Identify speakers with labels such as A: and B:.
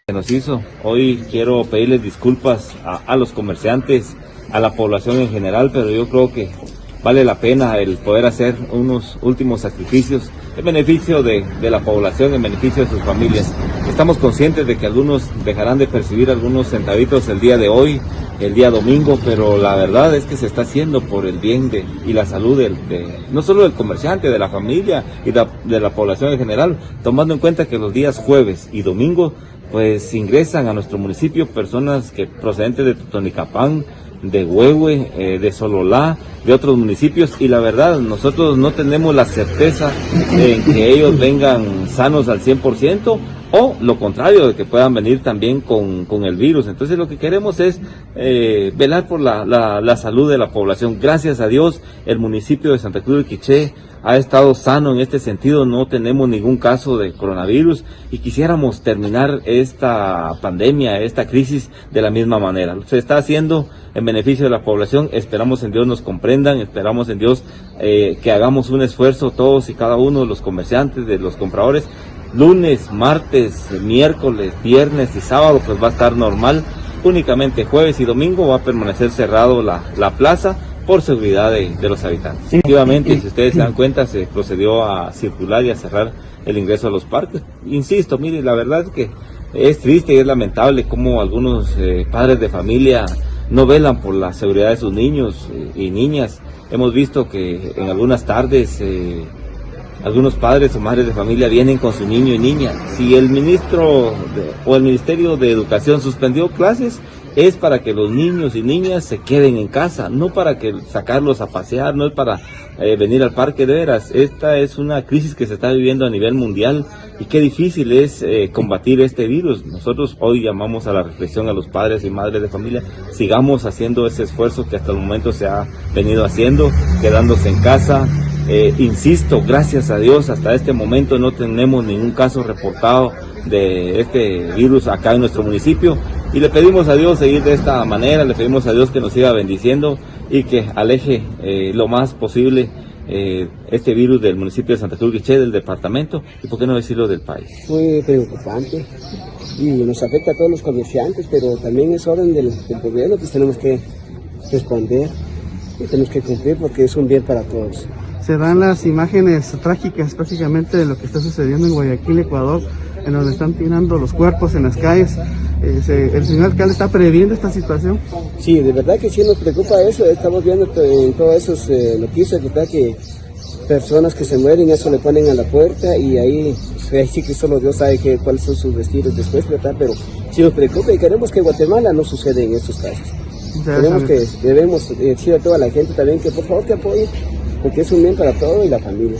A: Que nos hizo. Hoy quiero pedirles disculpas a los comerciantes, a la población en general, pero yo creo que vale la pena el poder hacer unos últimos sacrificios en beneficio de la población, en beneficio de sus familias. Estamos conscientes de que algunos dejarán de percibir algunos centavitos el día de hoy, el día domingo, pero la verdad es que se está haciendo por el bien y la salud no solo del comerciante, de la familia y de la población en general, tomando en cuenta que los días jueves y domingo pues ingresan a nuestro municipio personas que procedentes de Totonicapán, de Huehue, de Sololá, de otros municipios, y la verdad nosotros no tenemos la certeza en que ellos vengan sanos al 100%, o lo contrario, de que puedan venir también con el virus. Entonces lo que queremos es velar por la salud de la población. Gracias a Dios el municipio de Santa Cruz de Quiché ha estado sano en este sentido, no tenemos ningún caso de coronavirus y quisiéramos terminar esta pandemia, esta crisis de la misma manera. Se está haciendo en beneficio de la población, esperamos en Dios nos comprendan, esperamos en Dios que hagamos un esfuerzo todos y cada uno de los comerciantes, de los compradores. Lunes, martes, miércoles, viernes y sábado pues va a estar normal, únicamente jueves y domingo va a permanecer cerrado la plaza por seguridad de los habitantes. Efectivamente, si ustedes se dan cuenta, se procedió a circular y a cerrar el ingreso a los parques. Insisto, mire, la verdad es que es triste y es lamentable cómo algunos padres de familia no velan por la seguridad de sus niños y niñas. Hemos visto que en algunas tardes algunos padres o madres de familia vienen con su niño y niña. Si el ministro o el Ministerio de Educación suspendió clases, es para que los niños y niñas se queden en casa, no para que sacarlos a pasear, no es para venir al parque. De veras, esta es una crisis que se está viviendo a nivel mundial y qué difícil es combatir este virus. Nosotros hoy llamamos a la reflexión a los padres y madres de familia, sigamos haciendo ese esfuerzo que hasta el momento se ha venido haciendo, quedándose en casa. Insisto, gracias a Dios, hasta este momento no tenemos ningún caso reportado de este virus acá en nuestro municipio y le pedimos a Dios seguir de esta manera, le pedimos a Dios que nos siga bendiciendo y que aleje lo más posible este virus del municipio de Santa Cruz de Quiché, del departamento y por qué no decirlo del país.
B: Muy preocupante y nos afecta a todos los comerciantes, pero también es orden del gobierno, pues tenemos que responder y tenemos que cumplir porque es un bien para todos.
C: Se dan las imágenes trágicas prácticamente de lo que está sucediendo en Guayaquil, Ecuador, en donde están tirando los cuerpos en las calles. ¿El señor alcalde está previendo esta situación?
B: Sí, de verdad que sí nos preocupa eso. Estamos viendo en todas esas noticias, ¿verdad? Que personas que se mueren, eso le ponen a la puerta y ahí sí que solo Dios sabe cuáles son sus destinos después, ¿verdad? Pero sí nos preocupa y queremos que en Guatemala no suceda en estos casos. Debemos decir a toda la gente también que por favor que apoyen, porque es un bien para todo y la familia.